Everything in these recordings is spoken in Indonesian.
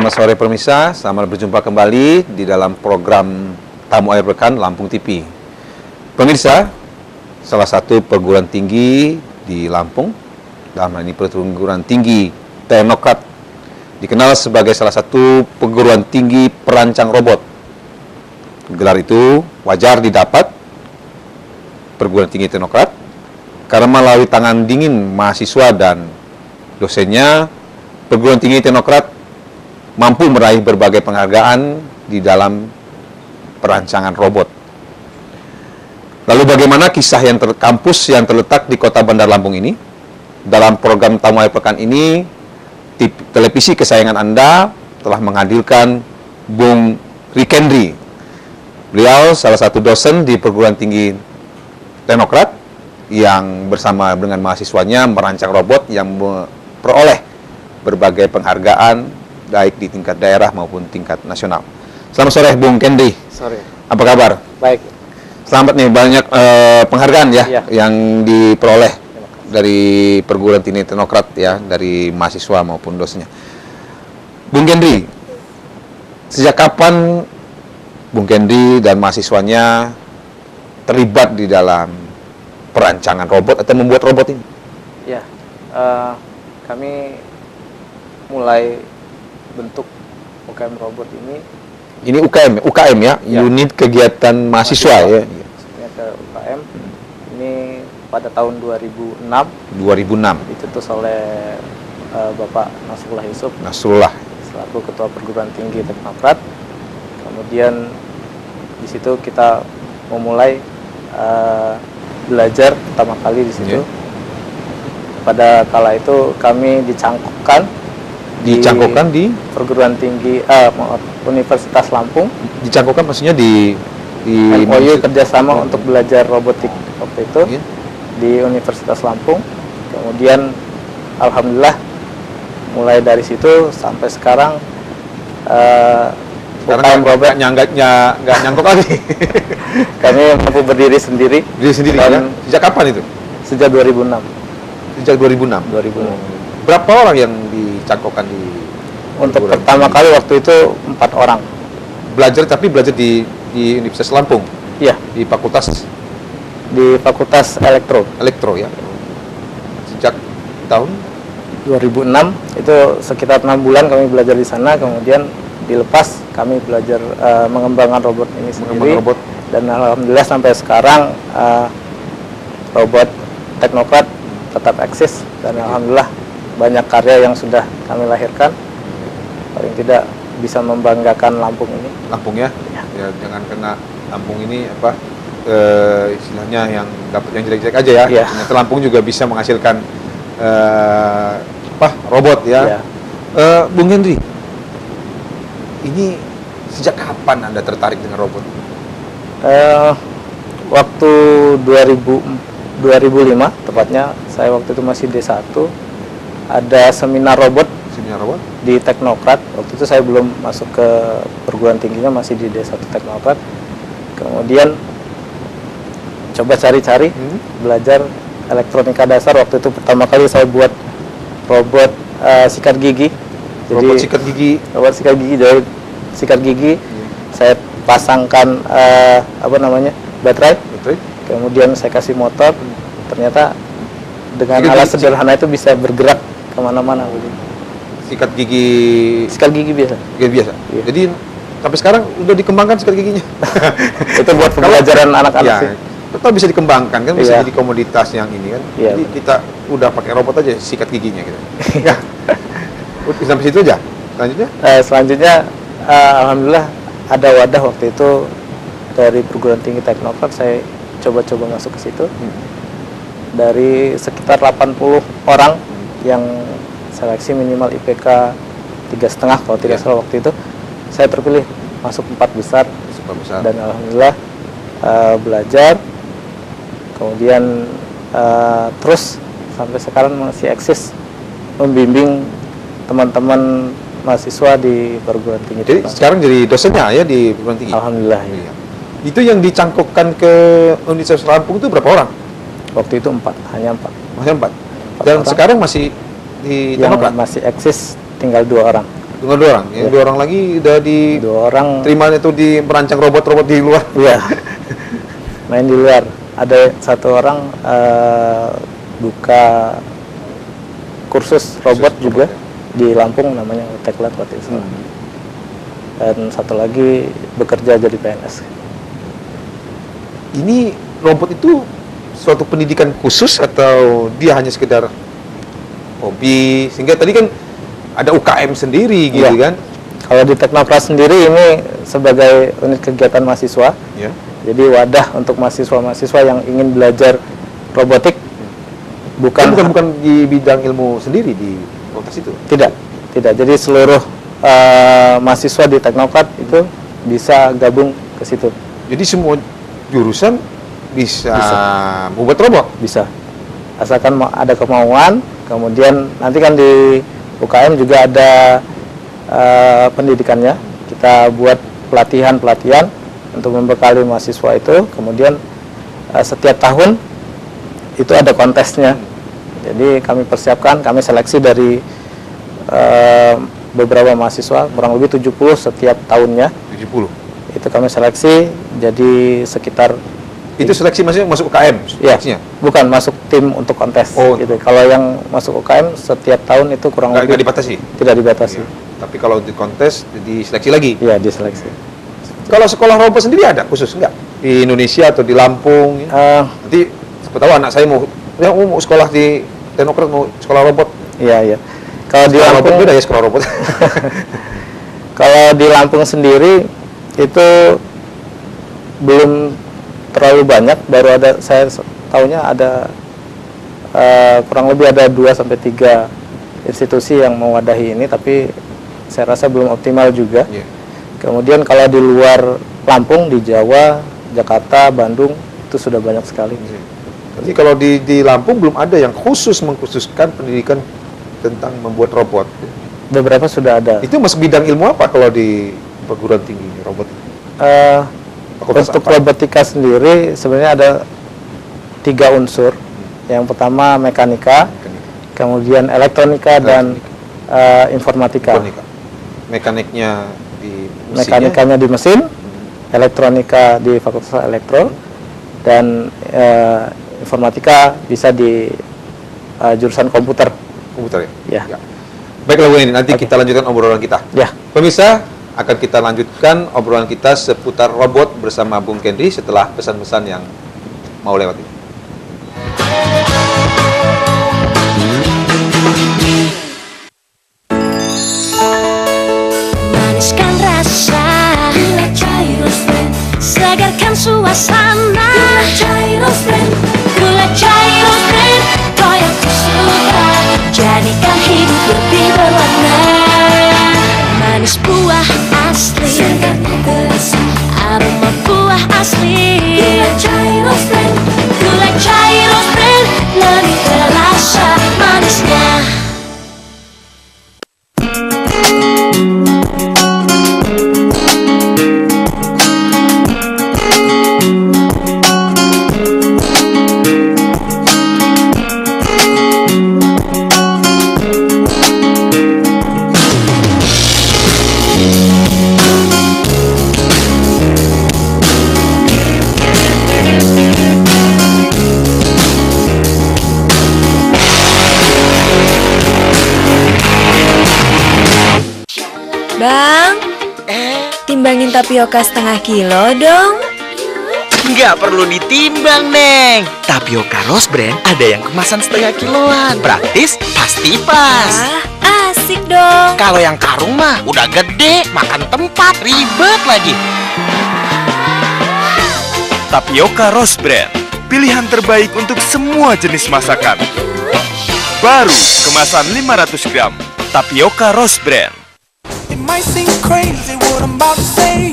Selamat sore pemirsa, selamat berjumpa kembali di dalam program Tamu Akhir Pekan Lampung TV. Pemirsa, salah satu perguruan tinggi di Lampung, dalam hal ini perguruan tinggi Teknokrat, dikenal sebagai salah satu perguruan tinggi perancang robot. Gelar itu wajar didapat perguruan tinggi Teknokrat karena melalui tangan dingin mahasiswa dan dosennya, perguruan tinggi Teknokrat mampu meraih berbagai penghargaan di dalam perancangan robot. Lalu bagaimana kisah kampus yang terletak di kota Bandar Lampung ini? Dalam program Tamu Akhir Pekan ini, televisi kesayangan Anda telah menghadirkan Bung Rikendri. Beliau salah satu dosen di perguruan tinggi Teknokrat yang bersama dengan mahasiswanya merancang robot yang memperoleh berbagai penghargaan baik di tingkat daerah maupun tingkat nasional. Selamat sore Bung Kendri. Sore. Apa kabar? Baik. Selamat nih, banyak penghargaan ya yang diperoleh dari perguruan tinggi Teknokrat ya, dari mahasiswa maupun dosennya. Bung Kendri, sejak kapan Bung Kendri dan mahasiswanya terlibat di dalam perancangan robot atau membuat robot ini? Ya, kami mulai bentuk UKM robot ini. Ini UKM ya, unit kegiatan mahasiswa ya. Maksudnya ke UKM ini pada tahun 2006. 2006. Dicetus oleh Bapak Nasrullah Yusuf. Nasrullah selaku Ketua Perguruan Tinggi Teknokrat. Kemudian di situ kita memulai belajar pertama kali di situ. Pada kala itu kami dicangkokkan di perguruan tinggi Universitas Lampung. Dicangkokkan maksudnya di MOU kerjasama untuk belajar robotik waktu itu di Universitas Lampung. Kemudian alhamdulillah mulai dari situ sampai sekarang UKM robot nggak nyangkok lagi. Kami mampu berdiri sendiri. Ya? Sejak kapan itu? Sejak 2006. Sejak 2006. Berapa orang yang dicangkokkan di? Untuk pertama kali waktu itu 4 orang. Belajar di Universitas Lampung. Iya. Di Fakultas Elektro. Elektro ya. Sejak tahun 2006 itu sekitar 6 bulan kami belajar di sana, kemudian dilepas kami belajar mengembangkan robot ini sendiri. Dan alhamdulillah sampai sekarang robot Teknokrat tetap eksis dan alhamdulillah banyak karya yang sudah kami lahirkan. Paling tidak bisa membanggakan Lampung ini. Lampung ya? Ya, jangan kena Lampung ini istilahnya yang dapat yang jelek-jelek aja ya. Ternyata Lampung juga bisa menghasilkan robot ya. Bung Hendri, ini sejak kapan Anda tertarik dengan robot? Waktu 2005 tepatnya, saya waktu itu masih D1, ada seminar robot di Teknokrat. Waktu itu saya belum masuk ke perguruan tingginya, masih di D1 Teknokrat. Kemudian coba cari-cari belajar elektronika dasar. Waktu itu pertama kali saya buat robot sikat gigi. Robot sikat gigi. Jadi sikat gigi saya pasangkan baterai. Kemudian saya kasih motor. Ternyata dengan alat sederhana itu bisa bergerak kemana-mana. Sikat gigi biasa. Iya. Jadi sampai sekarang udah dikembangkan sikat giginya. Itu buat pembelajaran anak-anak sih. Tetap bisa dikembangkan kan, bisa jadi komoditas yang ini kan. Jadi kita udah pakai robot aja sikat giginya gitu. Ya. Sampai situ aja. Selanjutnya alhamdulillah ada wadah waktu itu dari perguruan tinggi Teknokrat, saya coba-coba masuk ke situ. Dari sekitar 80 orang yang seleksi minimal IPK 3,5 kalau tidak salah waktu itu, saya terpilih masuk 4 besar. Dan alhamdulillah belajar, kemudian terus sampai sekarang masih eksis membimbing teman-teman mahasiswa di perguruan tinggi. Jadi sekarang jadi dosennya ya di perguruan tinggi? Alhamdulillah. Itu yang dicangkokkan ke Universitas Lampung itu berapa orang? Waktu itu 4, hanya 4. Masih 4. Dan sekarang masih di yang Teknokrat? masih eksis tinggal 2 orang. Tinggal 2 orang. Yang 2 orang lagi udah 2 orang terima itu di merancang robot-robot di luar. iya main di luar. Ada 1 orang buka kursus robot juga di Lampung, namanya Teklat waktu itu. Dan 1 lagi bekerja jadi PNS. Ini robot itu suatu pendidikan khusus atau dia hanya sekedar hobi? Sehingga tadi kan ada UKM sendiri gitu Iya. kan? Kalau di Teknopras sendiri ini sebagai unit kegiatan mahasiswa, Ya. jadi wadah untuk mahasiswa-mahasiswa yang ingin belajar robotik. Bukan di bidang ilmu sendiri di fakultas itu. Tidak. Jadi seluruh mahasiswa di Teknoprat itu bisa gabung ke situ. Jadi semua jurusan bisa membuat robot. Bisa. Asalkan ada kemauan, kemudian nanti kan di UKM juga ada pendidikannya. Kita buat pelatihan untuk membekali mahasiswa itu, kemudian setiap tahun itu ada kontesnya. Jadi kami persiapkan, kami seleksi dari beberapa mahasiswa, kurang lebih 70 setiap tahunnya. 70. Itu kami seleksi, jadi sekitar Itu seleksi maksudnya masuk UKM ya, seleksinya? bukan masuk tim untuk kontes. Oh. Gitu. Kalau yang masuk UKM setiap tahun itu kurang Nggak lebih dibatasi? tidak dibatasi. Iya. Tapi kalau di kontes diseleksi lagi. Iya, diseleksi. Kalau sekolah robot sendiri ada khusus nggak? Di Indonesia atau di Lampung? Ya? Nanti siapa tahu anak saya mau sekolah di Teknoprat, mau sekolah robot. Iya. Kalau di Sekolah robot Lampung beda ya sekolah robot. Kalau di Lampung sendiri itu belum terlalu banyak, baru ada, saya tahunya ada kurang lebih ada 2 sampai 3 institusi yang mewadahi ini, tapi saya rasa belum optimal juga. Iya. Kemudian kalau di luar Lampung, di Jawa, Jakarta, Bandung itu sudah banyak sekali. Jadi kalau di Lampung belum ada yang mengkhususkan pendidikan tentang membuat robot. Beberapa sudah ada. Itu masuk bidang ilmu apa kalau di perguruan tinggi robot? Fakultas Untuk apa? robotika sendiri sebenarnya ada 3 unsur. Yang pertama mekanika, kemudian elektronika dan informatika. Mekaniknya di mesinnya. Mekanikanya di mesin, elektronika di Fakultas Elektro, dan informatika bisa di jurusan komputer. Komputer ya? Ya. Baiklah Bu Eni, nanti Oke. kita lanjutkan obrolan kita. Ya. Pemirsa, akan kita lanjutkan obrolan kita seputar robot bersama Bung Kendri setelah pesan-pesan yang mau lewat ini. Maniskan rasa Gula Gyros Blend, segarkan suasana Gula Gyros Blend, Gula Gyros Blend, kau yang kusuka, jadikan hidup lebih berwarna. Manis buah asli, segarnya terasa, aroma buah asli. Gula Gyros Blend, Gula Gyros Blend, lebih terasa manisnya. Bang, timbangin tapioka setengah kilo dong. Nggak perlu ditimbang, Neng. Tapioka Rose Brand ada yang kemasan setengah kiloan. Praktis, pasti pas. Ah, asik dong. Kalau yang karung mah udah gede, makan tempat, ribet lagi. Tapioka Rose Brand, pilihan terbaik untuk semua jenis masakan. Baru, kemasan 500 gram. Tapioka Rose Brand. It might seem crazy what I'm about to say,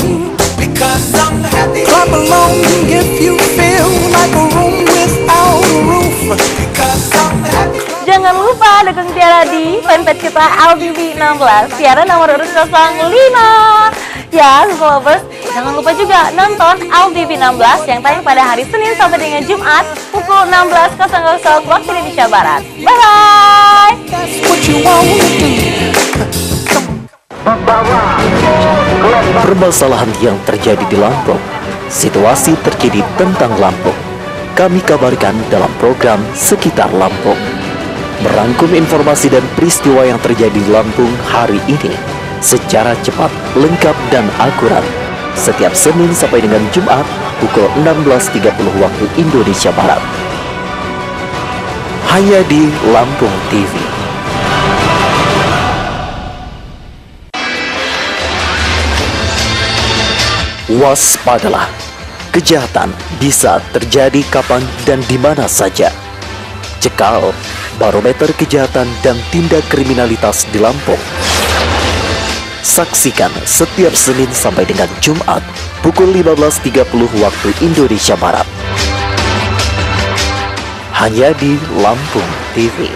because I'm happy. Clap along if you feel like a room without a roof, because I'm happy. Jangan lupa dukung Tiara di fanpage kita LBB 16, Tiara nomor urut 05. Ya, Lovers, jangan lupa juga nonton LBB 16 yang tayang pada hari Senin sampai dengan Jumat pukul 16.00 waktu Indonesia Barat. Bye-bye! That's what you want to do. Permasalahan yang terjadi di Lampung, situasi terkini tentang Lampung, kami kabarkan dalam program Sekitar Lampung. Merangkum informasi dan peristiwa yang terjadi di Lampung hari ini secara cepat, lengkap, dan akurat. Setiap Senin sampai dengan Jumat pukul 16.30 waktu Indonesia Barat. Hanya di Lampung TV. Waspadalah, kejahatan bisa terjadi kapan dan di mana saja. Cekal barometer kejahatan dan tindak kriminalitas di Lampung. Saksikan setiap Senin sampai dengan Jumat pukul 15.30 waktu Indonesia Barat. Hanya di Lampung TV.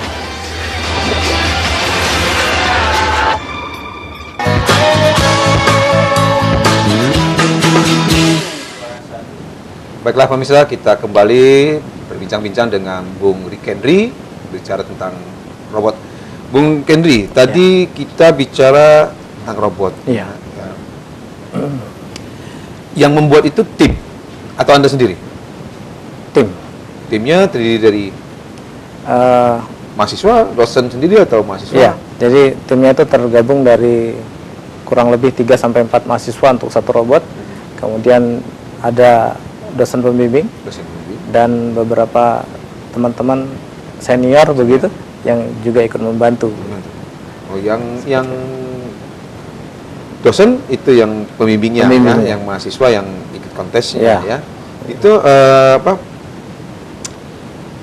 Baiklah pemirsa, kita kembali berbincang-bincang dengan Bung Rick Henry bicara tentang robot. Bung Henry, tadi kita bicara tentang robot. Iya. Ya. Yang membuat itu tim atau Anda sendiri? Tim. Timnya terdiri dari mahasiswa, dosen sendiri atau mahasiswa? Iya, jadi timnya itu tergabung dari kurang lebih 3-4 mahasiswa untuk satu robot. Kemudian ada dosen pembimbing dan beberapa teman-teman senior begitu yang juga ikut membantu. Oh, yang dosen itu yang pembimbingnya, ya, yang mahasiswa yang ikut kontesnya, ya. Itu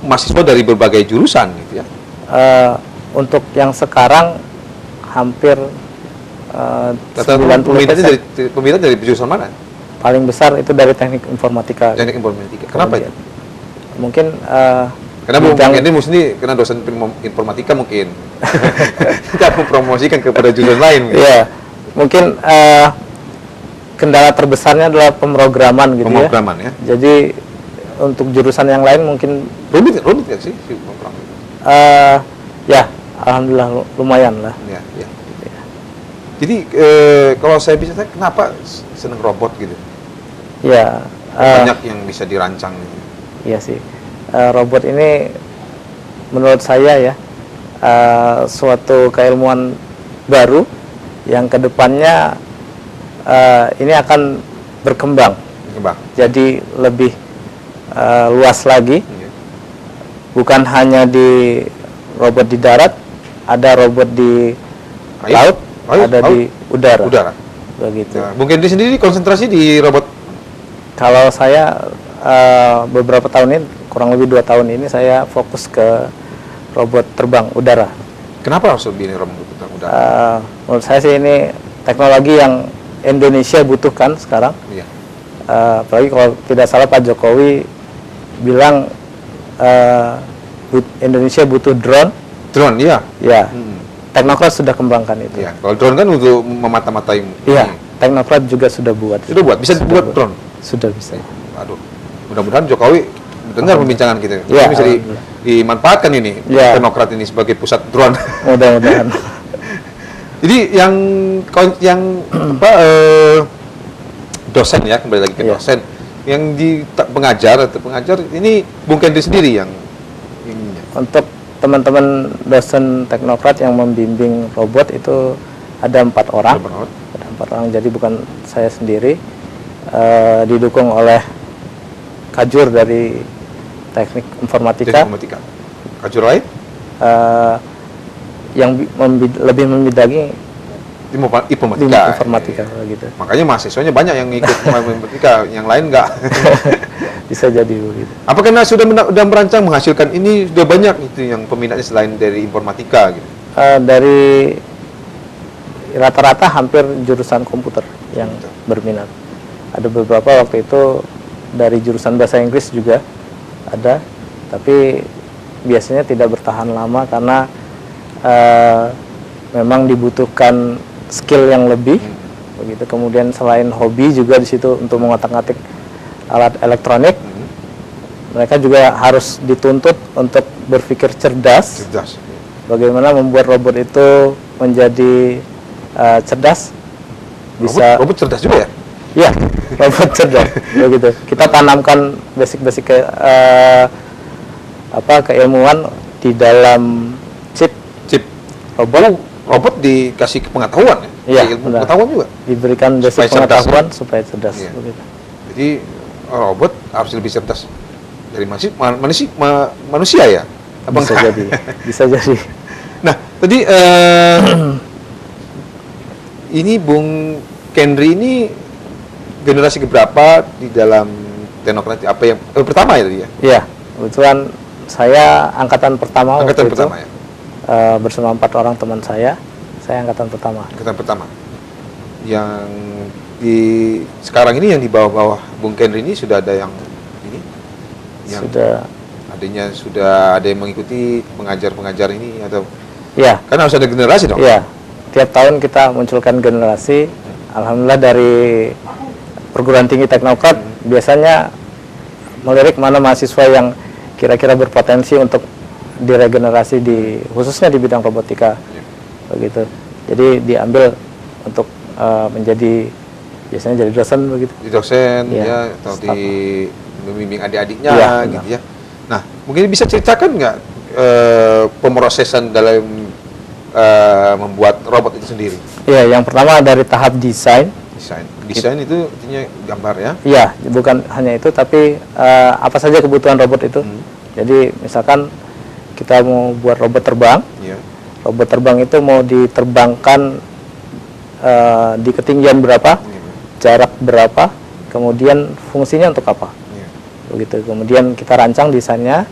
mahasiswa dari berbagai jurusan, gitu ya. Untuk yang sekarang hampir 90%. Peminatnya dari jurusan mana? Paling besar itu dari teknik informatika. Teknik informatika. Kenapa itu? Mungkin karena ini mesti karena dosen informatika mungkin tidak mempromosikan kepada jurusan lain. Iya, mungkin kendala terbesarnya adalah pemrograman gitu. Pemrograman ya. Jadi untuk jurusan yang lain mungkin rumit kan sih pemrograman? Ya, alhamdulillah lumayan lah. Ya. Jadi kalau saya bisa tanya, kenapa seneng robot gitu? Ya. Banyak yang bisa dirancang. Gitu. Iya sih. Robot ini menurut saya ya suatu keilmuan baru yang kedepannya ini akan berkembang. Jadi lebih luas lagi. Bukan hanya di robot di darat, ada robot di laut, ada di udara. Begitu. Nah, Bung Henry sendiri konsentrasi di robot? Kalau saya beberapa tahun ini, kurang lebih 2 tahun ini saya fokus ke robot terbang udara. Kenapa harus lebih ini robot terbang udara? Menurut saya sih ini teknologi yang Indonesia butuhkan sekarang. Iya. Apalagi kalau tidak salah Pak Jokowi bilang Indonesia butuh drone. Drone, iya. Ya. Teknokrat sudah kembangkan itu. Iya. Kalau drone kan untuk memata-matai. Iya. Teknokrat juga sudah buat. Bisa buat drone. Sudah bisa. Aduh. Mudah-mudahan Jokowi dengar pembincangan kita. Ya, bisa dimanfaatkan ini Teknokrat ini sebagai pusat drone. Mudah-mudahan. Jadi yang dosen ya, kembali lagi ke dosen. Yang di pengajar ini Bung Henry sendiri yang ininya. Untuk teman-teman dosen teknokrat yang membimbing robot itu ada 4 orang. Ada 4 orang, jadi bukan saya sendiri. Didukung oleh kajur dari teknik informatika. Kajur lain? Yang lebih membidangi informatika gitu. Makanya mahasiswanya banyak yang ikut informatika, yang lain enggak. Bisa jadi begitu. Apa karena sudah merancang menghasilkan ini sudah banyak itu yang peminatnya selain dari informatika gitu? Dari rata-rata hampir jurusan komputer yang berminat. Ada beberapa waktu itu dari jurusan bahasa Inggris juga ada, tapi biasanya tidak bertahan lama karena memang dibutuhkan skill yang lebih begitu. Kemudian selain hobi juga di situ untuk mengotak-atik alat elektronik, mereka juga harus dituntut untuk berpikir cerdas. Bagaimana membuat robot itu menjadi cerdas, bisa Robot cerdas juga ya? ya robot cerdas begitu. Kita tanamkan basic keilmuan di dalam chip robot. Robot dikasih pengetahuan ya? Iya, Ilmu benar. pengetahuan juga. Diberikan basic Supaya cerdas, pengetahuan supaya cerdas Iya. begitu. Jadi robot harus lebih cerdas dari manusia ya? Apa Bisa enggak? jadi, bisa jadi. Nah, tadi ini Bung Kendri ini generasi keberapa di dalam teknokrat? Apa yang pertama ya tadi ya? Iya, kebetulan saya angkatan pertama Angkatan waktu pertama itu, ya? bersama 4 orang teman saya angkatan pertama. Angkatan pertama. Yang di sekarang ini yang di bawah-bawah Bung Kendri ini sudah ada yang ini? Yang Sudah, adanya sudah ada yang mengikuti pengajar ini atau ya, kan harus ada generasi dong? iya. Tiap tahun kita munculkan generasi. Alhamdulillah dari perguruan tinggi teknokrat biasanya melirik mana mahasiswa yang kira-kira berpotensi untuk diregenerasi khususnya di bidang robotika, begitu. Jadi diambil untuk menjadi biasanya jadi dosen begitu. Di dosen Iya, ya atau staff. di membimbing adik-adiknya Iya, gitu ya. Nah, mungkin bisa ceritakan nggak pemrosesan dalam membuat robot itu sendiri? Iya, yang pertama dari tahap desain. Desain itu artinya gambar ya? Iya, bukan hanya itu, tapi apa saja kebutuhan robot itu. Jadi misalkan kita mau buat robot terbang, Iya. robot terbang itu mau diterbangkan di ketinggian berapa, jarak berapa, kemudian fungsinya untuk apa, Iya. begitu. Kemudian kita rancang desainnya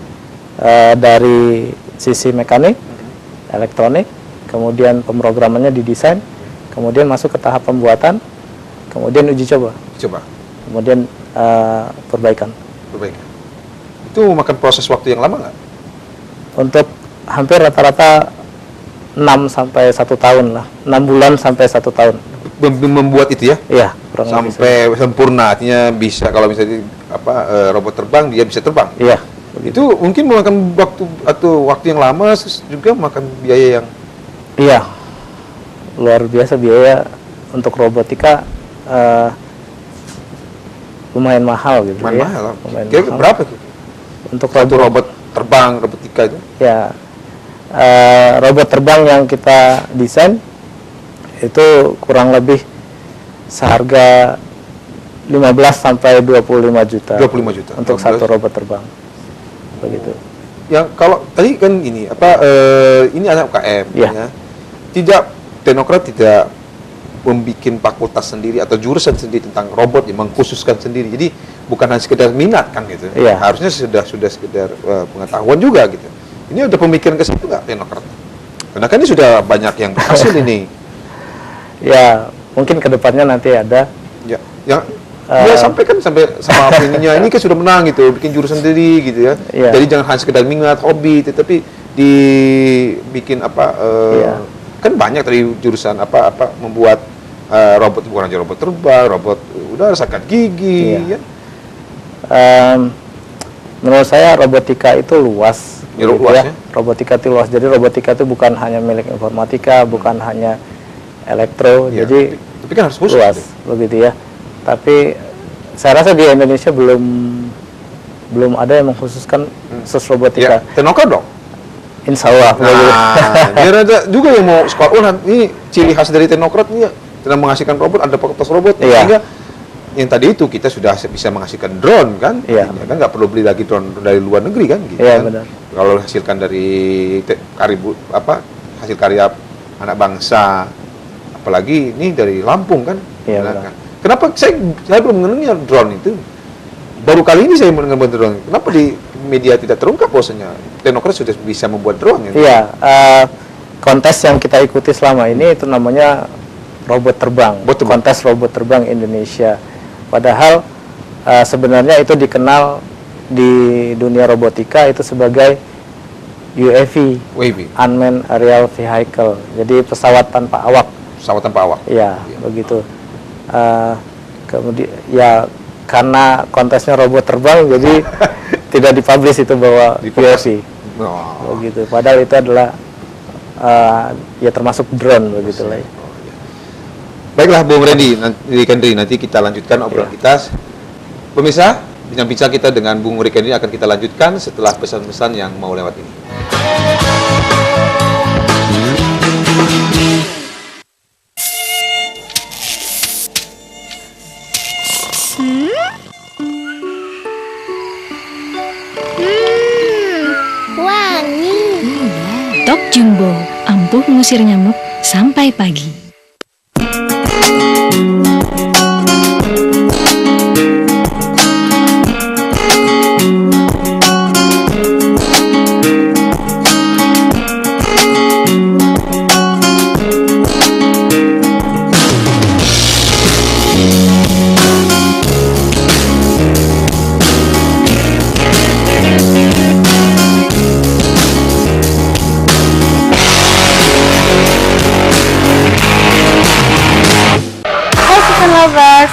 dari sisi mekanik, elektronik, kemudian pemrogramannya didesain, kemudian masuk ke tahap pembuatan, kemudian uji coba, Coba kemudian perbaikan. perbaikan. Itu memakan proses waktu yang lama nggak? Untuk hampir rata-rata 6 sampai 1 tahun lah, 6 bulan sampai 1 tahun. Membuat itu ya? Iya, kurang lebih Sampai sempurna, artinya bisa kalau misalnya robot terbang dia bisa terbang. Iya. Itu mungkin memakan waktu yang lama, juga memakan biaya yang Iya, luar biasa biaya untuk robotika, lumayan mahal gitu lumayan ya. mahal. Lumayan Kira-kira mahal. berapa? Untuk Satu robot terbang, robotika itu? Ya, robot terbang yang kita desain itu kurang lebih seharga 15 sampai 25 juta. 25 juta. Untuk 15. satu robot terbang. Begitu. Yang kalau tadi kan ini ini anak UKM Iya. ya. Tidak teknokrat tidak membuat fakultas sendiri atau jurusan sendiri tentang robot yang mengkhususkan sendiri. Jadi bukan hanya sekedar minat kan gitu. Iya. Harusnya sudah sekedar pengetahuan juga gitu. Ini udah pemikiran ke situ nggak teknokrat? Karena kan ini sudah banyak yang berhasil ini. Ya, mungkin kedepannya nanti ada. Ya, sampai sama ininya ini kan sudah menang gitu, bikin jurusan sendiri gitu ya. Iya. Jadi jangan hanya sekedar minat, hobi, tetapi dibikin Iya. kan banyak tadi jurusan membuat robot, bukan hanya robot terbang, robot udara, sikat gigi, Iya. ya. Menurut saya robotika itu luas. Ya, gitu luas ya. ya. Robotika itu luas. Jadi robotika itu bukan hanya milik informatika, bukan hanya elektro. Ya, Jadi tapi kan harus khusus luas, gitu. begitu ya. Tapi saya rasa di Indonesia belum ada yang mengkhususkan khusus Ya, robotika. teknokrat dong. Insya Allah. begitu. Nah, biar ada juga yang mau sekolah. Oh, ini ciri khas dari teknokrat ini dalam menghasilkan robot, ada fakultas robot. Iya. Sehingga yang tadi itu kita sudah bisa menghasilkan drone kan? Iya. Ya kan nggak perlu beli lagi drone dari luar negeri kan? Gitu, Iya, kan? benar. Kalau hasilkan dari hasil karya anak bangsa, apalagi ini dari Lampung kan? Iya, Nah, benar. kan? Kenapa saya belum mengenalnya drone itu? Baru kali ini saya mendengar drone. Kenapa di media tidak terungkap bahwasanya teknokrat sudah bisa membuat drone? Gitu? Iya, kontes yang kita ikuti selama ini itu namanya robot terbang. Kontes robot terbang Indonesia. Padahal sebenarnya itu dikenal di dunia robotika itu sebagai UAV, Unmanned Aerial Vehicle. Jadi pesawat tanpa awak. Pesawat tanpa awak. Iya, begitu. Kemudian ya karena kontesnya robot terbang, jadi tidak dipublish itu bahwa UAV. Oh. Begitu. Padahal itu adalah ya termasuk drone begitu lah. Baiklah Bung Rikendri, nanti kita lanjutkan obrolan kita. Pemirsa, bincang-bincang kita dengan Bung Rikendri akan kita lanjutkan setelah pesan-pesan yang mau lewat ini. Wangi. Tok Jumbo, ampuh mengusir nyamuk sampai pagi.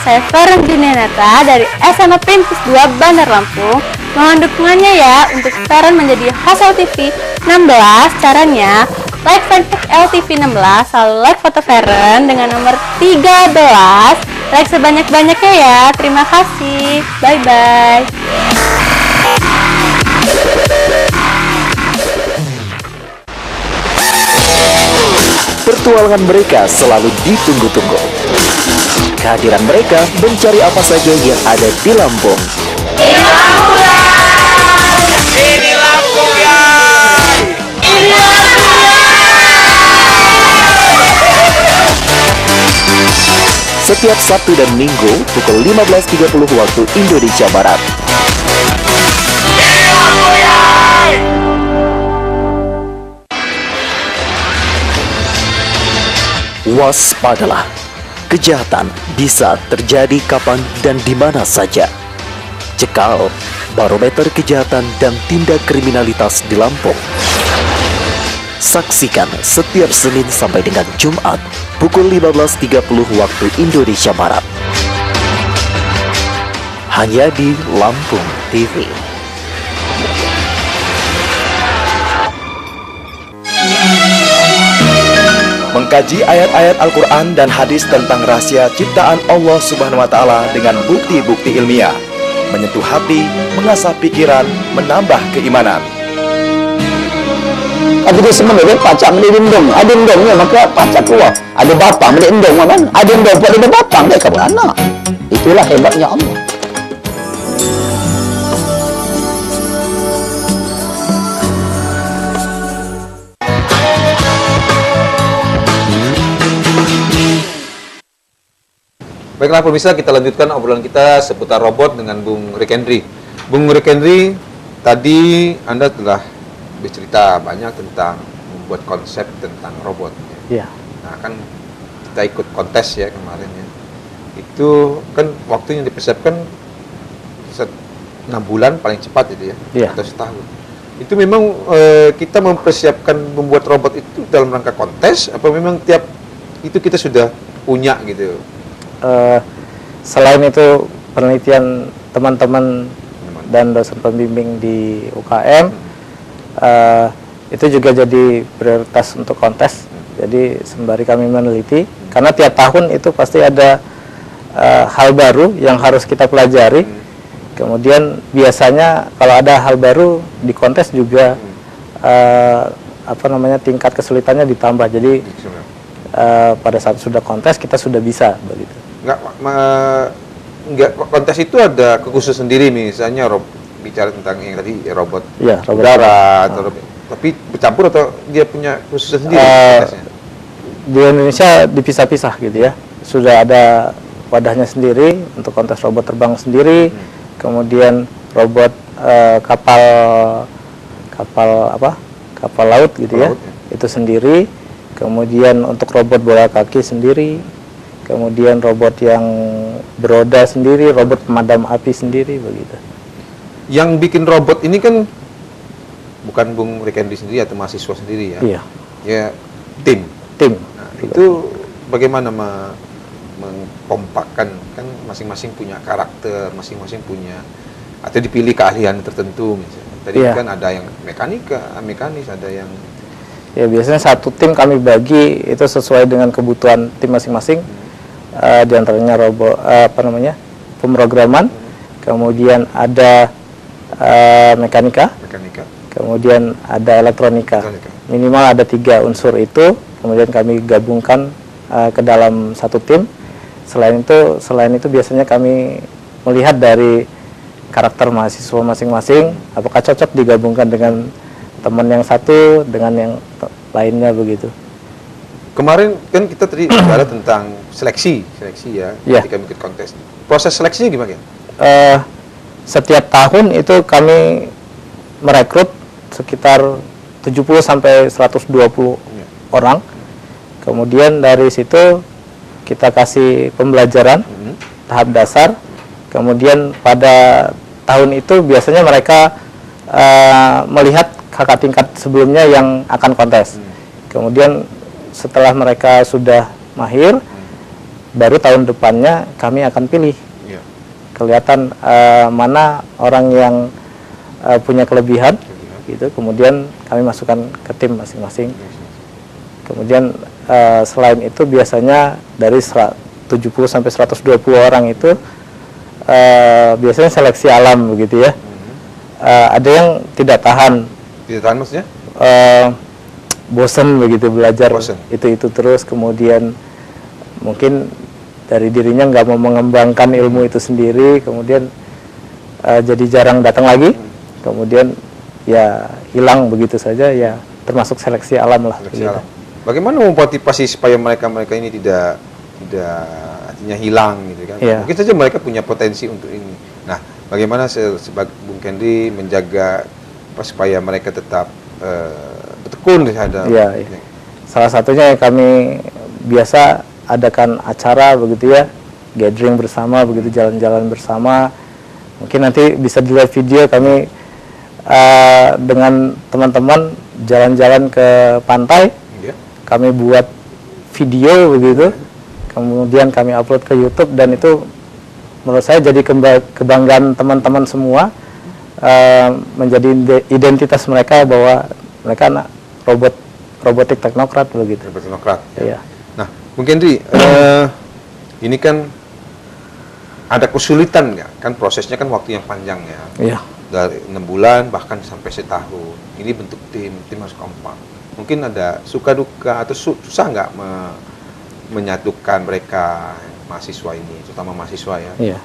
Saya Feren Junenata dari SMA Perintis 2 Bandar Lampung. Mohon dukungannya ya untuk Feren menjadi host LTV 16. Caranya like fanpage LTV 16, lalu like foto Feren dengan nomor 13. Like sebanyak-banyaknya ya. Terima kasih. Bye bye. Pertualangan mereka selalu ditunggu-tunggu. Kehadiran mereka mencari apa saja yang ada di Lampung. Ini Lampung ya. Ini Lampung ya. Setiap Sabtu dan Minggu pukul 15.30 waktu Indonesia Barat. Ini Lampung ya. Waspadalah. Kejahatan bisa terjadi kapan dan di mana saja. Cekal barometer kejahatan dan tindak kriminalitas di Lampung. Saksikan setiap Senin sampai dengan Jumat pukul 15.30 waktu Indonesia Barat. Hanya di Lampung TV. Mengkaji ayat-ayat Al-Quran dan hadis tentang rahasia ciptaan Allah Subhanahu wa Ta'ala dengan bukti-bukti ilmiah, menyentuh hati, mengasah pikiran, menambah keimanan. Ada sebenarnya pacak melindung, ada indungnya maka pacak keluar. Ada batang melindung kan? Ada indung pada ada batang dia kabur anak. Itulah hebatnya Allah. Baiklah pemirsa, kita lanjutkan obrolan kita seputar robot dengan Bung Rikendri. Bung Rikendri, tadi Anda telah bercerita banyak tentang membuat konsep tentang robot. Iya. Nah kan kita ikut kontes ya kemarin ya. Itu kan waktu yang dipersiapkan 6 bulan paling cepat itu ya, Iya. atau setahun. Itu memang kita mempersiapkan membuat robot itu dalam rangka kontes, apa memang tiap itu kita sudah punya gitu? Selain itu penelitian teman-teman dan dosen pembimbing di UKM itu juga jadi prioritas untuk kontes. Jadi sembari kami meneliti, karena tiap tahun itu pasti ada hal baru yang harus kita pelajari. Kemudian biasanya kalau ada hal baru di kontes juga tingkat kesulitannya ditambah. Jadi pada saat sudah kontes kita sudah bisa begitu. Enggak, kontes itu ada kekhususan sendiri, misalnya bicara tentang yang tadi robot, ya, robot darat, atau tapi bercampur atau dia punya kekhususan sendiri? Di Indonesia dipisah-pisah gitu ya, sudah ada wadahnya sendiri untuk kontes robot terbang sendiri, kemudian robot kapal laut gitu ya, itu sendiri, kemudian untuk robot bola kaki sendiri. Kemudian robot yang beroda sendiri, robot pemadam api sendiri, begitu. Yang bikin robot ini kan bukan Bung Rikendri sendiri atau mahasiswa sendiri ya? Iya. Ya, tim. Nah, itu bagaimana mengkompakkan, kan masing-masing punya karakter, masing-masing punya, atau dipilih keahlian tertentu misalnya. Tadi kan ada yang mekanis, ada yang... Ya, biasanya satu tim kami bagi itu sesuai dengan kebutuhan tim masing-masing. di antaranya pemrograman, kemudian ada mekanika, kemudian ada elektronika. Minimal ada 3 unsur itu, kemudian kami gabungkan ke dalam satu tim. Selain itu biasanya kami melihat dari karakter mahasiswa masing-masing, apakah cocok digabungkan dengan teman yang satu dengan yang lainnya begitu. Kemarin kan kita tadi bicara tentang seleksi ya, ketika ikut kontes. Proses seleksinya gimana ya? Setiap tahun itu kami merekrut sekitar 70 sampai 120 orang. Kemudian dari situ kita kasih pembelajaran tahap dasar. Kemudian pada tahun itu biasanya mereka melihat kakak tingkat sebelumnya yang akan kontes. Kemudian setelah mereka sudah mahir, baru tahun depannya kami akan pilih. Kelihatan mana orang yang punya kelebihan, gitu. Kemudian kami masukkan ke tim masing-masing. Kemudian selain itu biasanya dari 70 sampai 120 orang itu biasanya seleksi alam begitu ya. Ada yang tidak tahan. Tidak tahan maksudnya? Bosan begitu belajar itu terus, kemudian mungkin dari dirinya nggak mau mengembangkan ilmu itu sendiri, kemudian jadi jarang datang lagi, kemudian ya hilang begitu saja, ya termasuk seleksi alam lah. Seleksi alam. Bagaimana memotivasi supaya mereka ini tidak artinya hilang gitu kan? Mungkin saja mereka punya potensi untuk ini. Nah, bagaimana sebagai Bung Kendri menjaga supaya mereka tetap bertekun terhadap? Salah satunya yang kami biasa adakan acara begitu ya, gathering bersama begitu, jalan-jalan bersama. Mungkin nanti bisa dilihat video kami dengan teman-teman jalan-jalan ke pantai. Kami buat video begitu, kemudian kami upload ke YouTube, dan itu menurut saya jadi kebanggaan teman-teman semua, menjadi identitas mereka bahwa mereka anak robotik teknokrat begitu. Robotik teknokrat. Iya. Nah, Bung Kendri, ini kan ada kesulitan nggak? Kan prosesnya kan waktu yang panjang ya. Iya. Dari 6 bulan bahkan sampai setahun. Ini bentuk tim harus kompak. Mungkin ada suka duka atau susah nggak menyatukan mereka mahasiswa ini, terutama mahasiswa ya. Iya.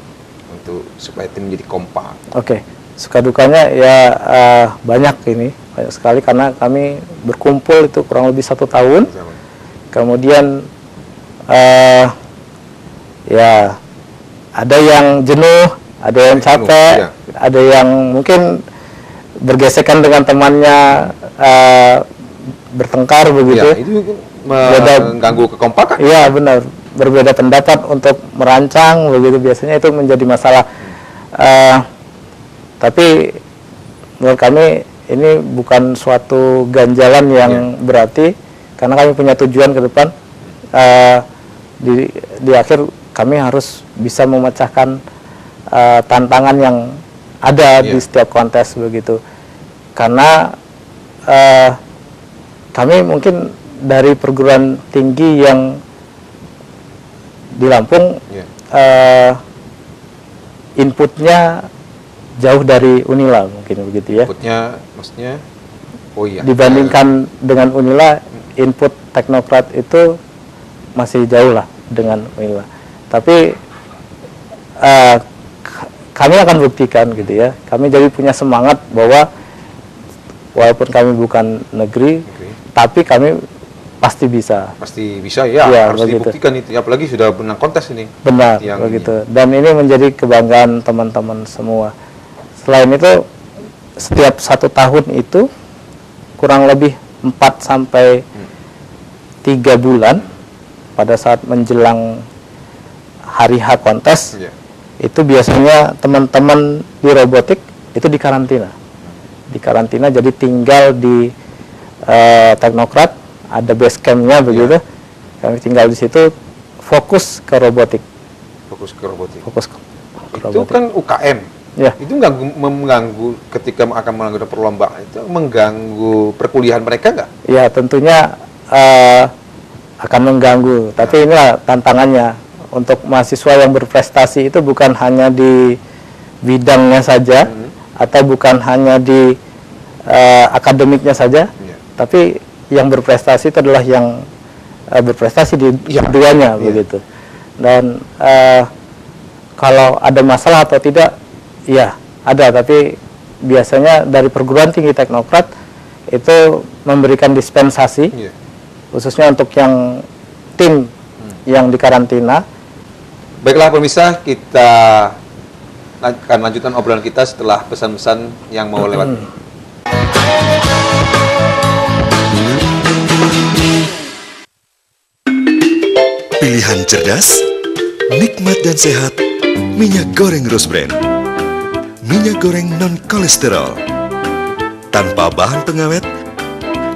Untuk supaya tim menjadi kompak. Oke. Suka dukanya ya banyak sekali, karena kami berkumpul itu kurang lebih 1 tahun. Kemudian ya ada yang jenuh, ada yang capek, ada yang mungkin bergesekan dengan temannya, bertengkar begitu. Ya, itu mengganggu kekompakan. Iya benar, berbeda pendapat untuk merancang begitu, biasanya itu menjadi masalah. Tapi menurut kami ini bukan suatu ganjalan yang berarti, karena kami punya tujuan ke depan. Di akhir kami harus bisa memecahkan tantangan yang ada di setiap kontes begitu. Karena kami mungkin dari perguruan tinggi yang di Lampung, inputnya jauh dari Unila mungkin begitu ya. Inputnya maksudnya? Dibandingkan dengan Unila, input teknokrat itu masih jauh lah dengan Unila. Tapi kami akan buktikan gitu ya. Kami jadi punya semangat bahwa walaupun kami bukan negeri, tapi kami pasti bisa. Pasti bisa ya, harus dibuktikan itu. Apalagi sudah menang kontes ini. Benar, begitu. Dan ini menjadi kebanggaan teman-teman semua. Selain itu, setiap 1 tahun itu kurang lebih 4 sampai 3 bulan pada saat menjelang hari H kontes, itu biasanya teman-teman di robotik itu dikarantina. Dikarantina, jadi tinggal di teknokrat, ada base campnya begitu. Kami tinggal di situ, fokus ke robotik. Fokus ke robotik. Itu robotik. kan UKM. Itu mengganggu ketika akan melakukan perlombaan, itu mengganggu perkuliahan mereka nggak? Ya tentunya akan mengganggu, tapi inilah tantangannya. untuk mahasiswa yang berprestasi itu bukan hanya di bidangnya saja atau bukan hanya di akademiknya saja, tapi yang berprestasi itu adalah yang berprestasi di keduanya begitu. Dan kalau ada masalah atau tidak, ya ada, tapi biasanya dari perguruan tinggi teknokrat itu memberikan dispensasi khususnya untuk yang tim yang dikarantina. Baiklah pemirsa, kita akan lanjutkan obrolan kita setelah pesan-pesan yang mau lewat. Pilihan cerdas, nikmat dan sehat, minyak goreng Rose Brand. Minyak goreng non-kolesterol, tanpa bahan pengawet,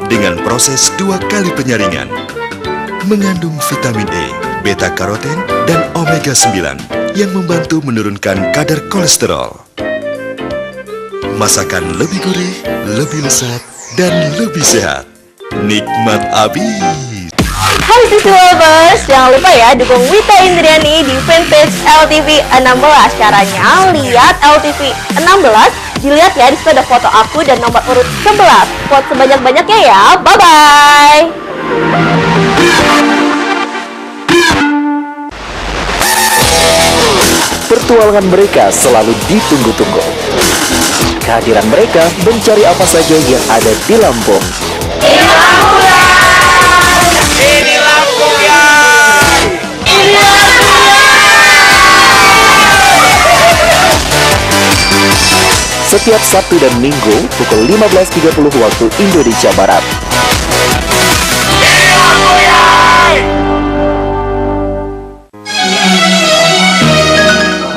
dengan proses 2 kali penyaringan. Mengandung vitamin E, beta-karoten, dan omega 9 yang membantu menurunkan kadar kolesterol. Masakan lebih gurih, lebih lezat, dan lebih sehat. Nikmat abis. Hai Sisi Lovers, jangan lupa ya dukung Wita Indriani di fanpage LTV 16. Caranya lihat LTV 16, dilihat ya, di situ ada foto aku dan nomor urut 11. Vote sebanyak-banyaknya ya, bye-bye. Pertualangan mereka selalu ditunggu-tunggu. Kehadiran mereka mencari apa saja yang ada di Lampung. Ini Lampung ya! Ini Lampung ya! Ini Lampung ya! Setiap Sabtu dan Minggu pukul 15.30 waktu Indonesia Barat. Ini Lampung ya!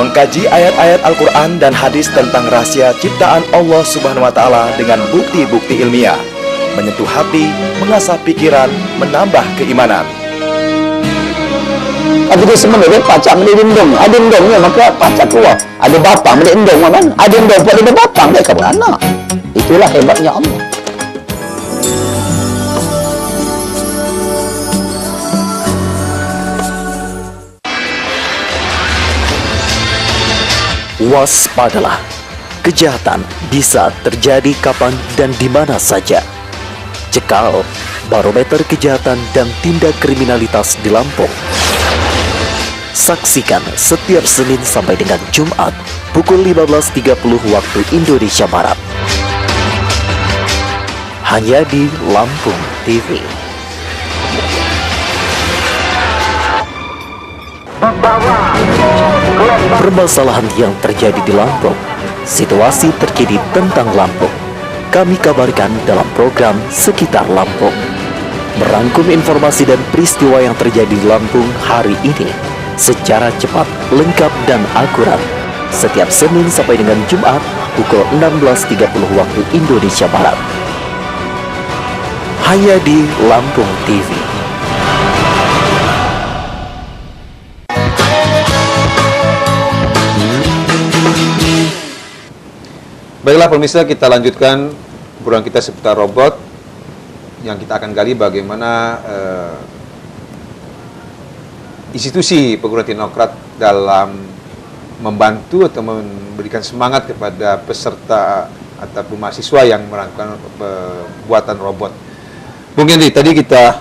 Mengkaji ayat-ayat Al-Quran dan hadis tentang rahasia ciptaan Allah Subhanahu wa Ta'ala dengan bukti-bukti ilmiah, menyentuh hati, mengasah pikiran, menambah keimanan. Tapi dia sebenarnya pacak menjadi endong, ada endongnya maka pacak keluar. Ada bapang menjadi endong, kan? Ada endong pada ada bapang, dia kabur anak. Itulah hebatnya Allah. Waspadalah, kejahatan bisa terjadi kapan dan di mana saja. Cekal barometer kejahatan dan tindak kriminalitas di Lampung. Saksikan setiap Senin sampai dengan Jumat pukul 15.30 waktu Indonesia Barat. Hanya di Lampung TV. Permasalahan yang terjadi di Lampung, situasi terkini tentang Lampung, kami kabarkan dalam program Sekitar Lampung. Merangkum informasi dan peristiwa yang terjadi di Lampung hari ini secara cepat, lengkap, dan akurat. Setiap Senin sampai dengan Jumat pukul 16.30 waktu Indonesia Barat. Hanya di Lampung TV. Baiklah pemirsa, kita lanjutkan obrolan kita seputar robot yang kita akan gali bagaimana institusi perguruan teknokrat dalam membantu atau memberikan semangat kepada peserta ataupun mahasiswa yang melakukan pembuatan robot. Bung Henry, tadi kita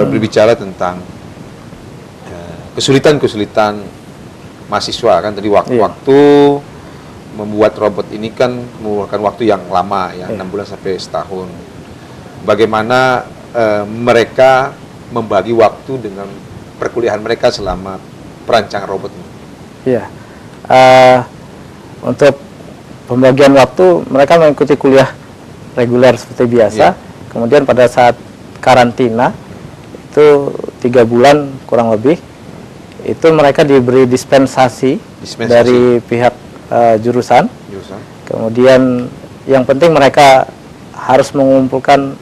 berbicara tentang kesulitan-kesulitan mahasiswa kan, tadi waktu membuat robot ini kan membutuhkan waktu yang lama ya, 6 bulan sampai setahun. Bagaimana mereka membagi waktu dengan perkuliahan mereka selama perancangan robot ini? Iya, untuk pembagian waktu mereka mengikuti kuliah reguler seperti biasa. Kemudian pada saat karantina itu 3 bulan kurang lebih, itu mereka diberi dispensasi. Dari pihak jurusan. Kemudian yang penting mereka harus mengumpulkan,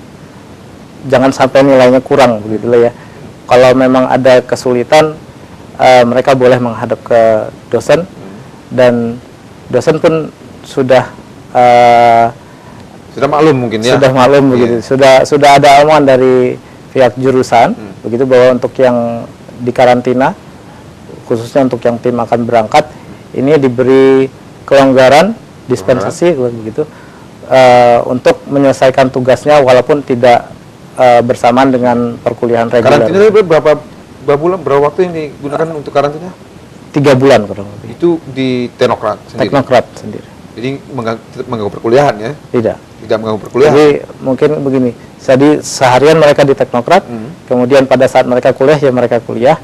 jangan sampai nilainya kurang begitu lah ya. Kalau memang ada kesulitan, mereka boleh menghadap ke dosen, dan dosen pun sudah maklum mungkin ya. Sudah maklum begitu. Sudah ada omongan dari pihak jurusan begitu bahwa untuk yang dikarantina khususnya untuk yang tim akan berangkat, ini diberi kelonggaran, dispensasi begitu, untuk menyelesaikan tugasnya walaupun tidak bersamaan dengan perkuliahan reguler. Karantina berapa waktu yang digunakan untuk karantina? 3 bulan kurang lebih. Itu di Teknokrat sendiri? Teknokrat sendiri. Jadi mengganggu perkuliahan ya? Tidak mengganggu perkuliahan? Jadi mungkin begini, jadi seharian mereka di Teknokrat, kemudian pada saat mereka kuliah ya mereka kuliah,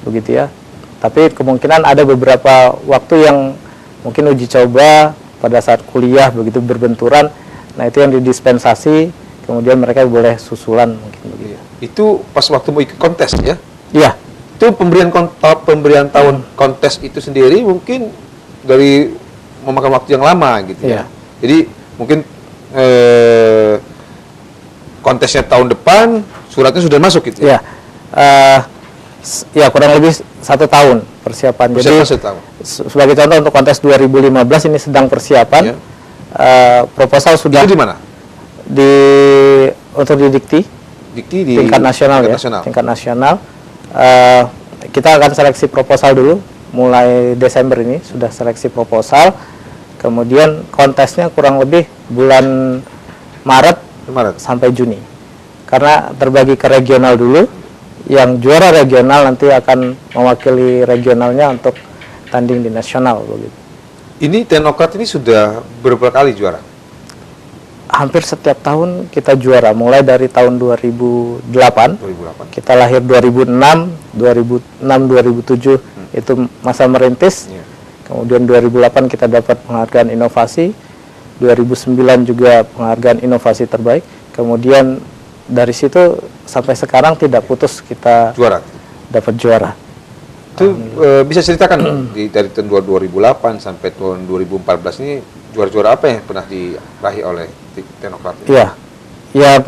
begitu ya. Tapi kemungkinan ada beberapa waktu yang mungkin uji coba pada saat kuliah begitu berbenturan, nah itu yang didispensasi, kemudian mereka boleh susulan mungkin begitu. Itu pas waktu mau ikut kontes ya? Iya. Itu pemberian tahun kontes itu sendiri mungkin dari memakan waktu yang lama gitu ya. Jadi mungkin kontesnya tahun depan suratnya sudah masuk gitu ya. Ya kurang lebih 1 tahun persiapan. Jadi sebagai contoh untuk kontes 2015 ini sedang persiapan. Proposal sudah itu di mana? Untuk di Dikti di tingkat nasional ya. Tingkat nasional. Kita akan seleksi proposal dulu, mulai Desember ini sudah seleksi proposal, kemudian kontesnya kurang lebih bulan Maret sampai Juni, karena terbagi ke regional dulu, yang juara regional nanti akan mewakili regionalnya untuk tanding di nasional begitu. Ini Teknokrat ini sudah berapa kali juara? Hampir setiap tahun kita juara, mulai dari tahun 2008. Kita lahir 2006, 2007 itu masa merintis. Kemudian 2008 kita dapat penghargaan inovasi, 2009 juga penghargaan inovasi terbaik. Kemudian dari situ sampai sekarang tidak putus kita dapat juara. Itu bisa ceritakan dari tahun 2008 sampai tahun 2014 ini juara-juara apa yang pernah diraih oleh Teknokrat? Iya, yang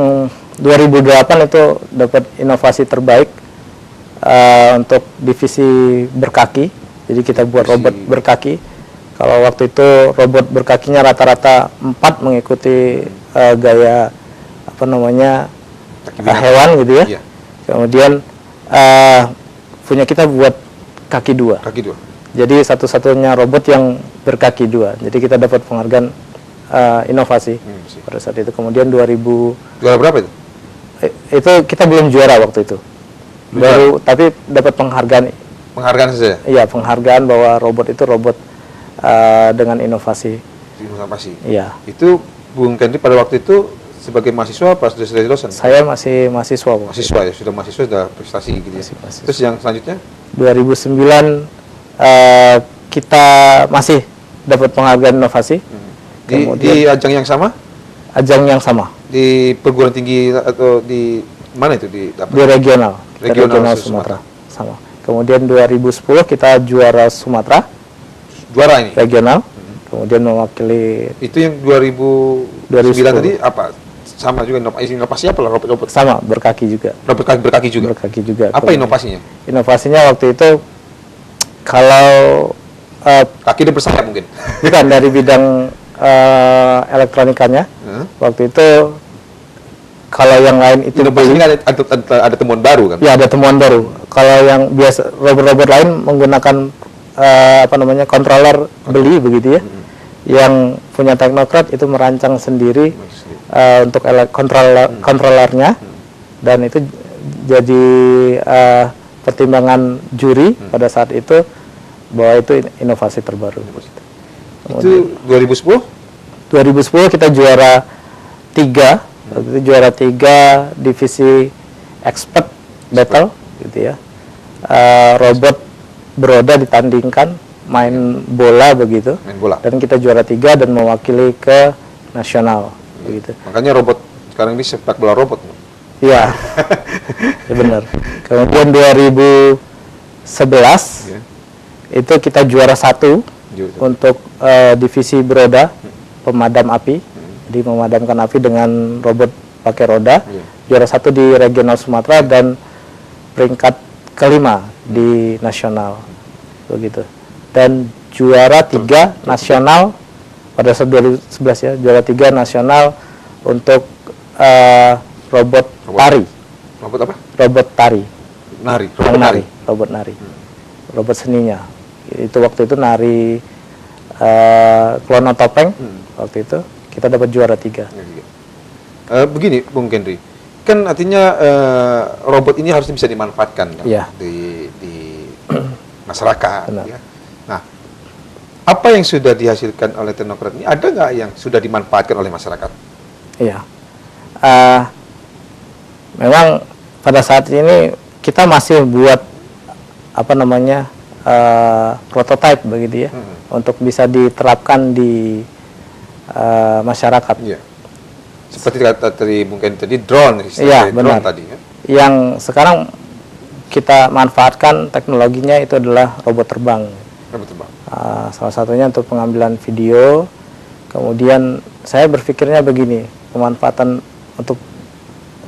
2008 itu dapat inovasi terbaik untuk divisi berkaki. Jadi kita buat robot berkaki. Kalau waktu itu robot berkakinya rata-rata 4 mengikuti gaya hewan gitu ya. Iya. Kemudian punya kita buat kaki 2. Jadi satu-satunya robot yang berkaki 2. Jadi kita dapat penghargaan inovasi pada saat itu. Kemudian 2000 juara berapa itu? Itu kita belum juara waktu itu. Baru tapi dapat penghargaan. Penghargaan saja? Iya, penghargaan bahwa robot itu robot dengan inovasi. Inovasi. Iya. Itu Bung Kendri pada waktu itu sebagai mahasiswa pas sudah jadi dosen? Saya masih mahasiswa. Mahasiswa ya, sudah mahasiswa sudah prestasi gitu ya. Terus yang selanjutnya? 2009 kita masih dapat penghargaan inovasi. Di ajang yang sama? Ajang yang sama. Di perguruan tinggi atau di mana itu di regional Sumatera. Sama. Kemudian 2010 kita juara Sumatera. Juara ini? Regional. Kemudian mewakili. Itu yang 2009 tadi apa? Sama juga inovasi apa lah robot? Sama, berkaki juga. Robot berkaki juga. Berkaki juga. Apa inovasinya? Inovasinya waktu itu kalau kaki dia bersayap mungkin. Bukan dari bidang elektronikanya. Waktu itu kalau yang lain itu ada temuan baru kan? Ya, ada temuan baru. Kalau yang biasa robot-robot lain menggunakan controller beli begitu ya. Yang punya Teknokrat itu merancang sendiri untuk kontrolernya, dan itu jadi pertimbangan juri pada saat itu bahwa itu inovasi terbaru. Itu 2010? 2010 kita juara 3, waktu itu juara 3 divisi expert battle gitu ya. Robot beroda ditandingkan main bola begitu. Main bola. Dan kita juara 3 dan mewakili ke nasional begitu. Makanya robot sekarang ini sepak bola robot. Iya. Ya benar. Kemudian 2011 itu kita juara 1 untuk divisi beroda pemadam api. Jadi memadamkan api dengan robot pakai roda. Juara 1 di regional Sumatera dan peringkat kelima di nasional begitu. Dan juara 3 nasional pada saat 2011 ya, juara 3 nasional untuk robot tari. Robot apa? Robot tari. Nari. Robot nari. robot seninya. Itu waktu itu nari Klono Topeng. Waktu itu kita dapat juara 3. Begini Bung Kendri, kan artinya robot ini harusnya bisa dimanfaatkan kan, di masyarakat. Ya. Nah, apa yang sudah dihasilkan oleh teknokrat ini, ada nggak yang sudah dimanfaatkan oleh masyarakat? Iya, memang pada saat ini kita masih buat prototipe begitu ya, untuk bisa diterapkan di masyarakat. Iya. Seperti kata tadi mungkin tadi drone, iya, drone tadi ya. Yang sekarang kita manfaatkan teknologinya itu adalah robot terbang. Robot terbang. Salah satunya untuk pengambilan video. Kemudian saya berpikirnya begini, pemanfaatan untuk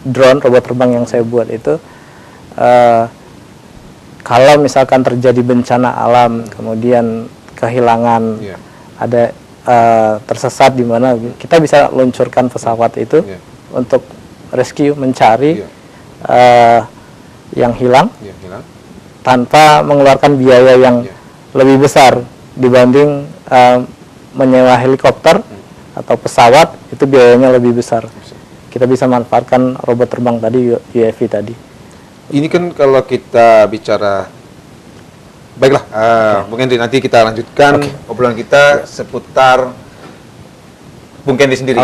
drone robot terbang yang saya buat itu, kalau misalkan terjadi bencana alam, kemudian kehilangan, ada tersesat di mana, kita bisa luncurkan pesawat itu untuk rescue, mencari yang hilang, tanpa mengeluarkan biaya yang lebih besar dibanding menyewa helikopter atau pesawat, itu biayanya lebih besar. Kita bisa manfaatkan robot terbang tadi, UAV tadi. Ini kan kalau kita bicara, baiklah, Bung Kendri, nanti kita lanjutkan obrolan kita seputar Bung Kendri sendiri.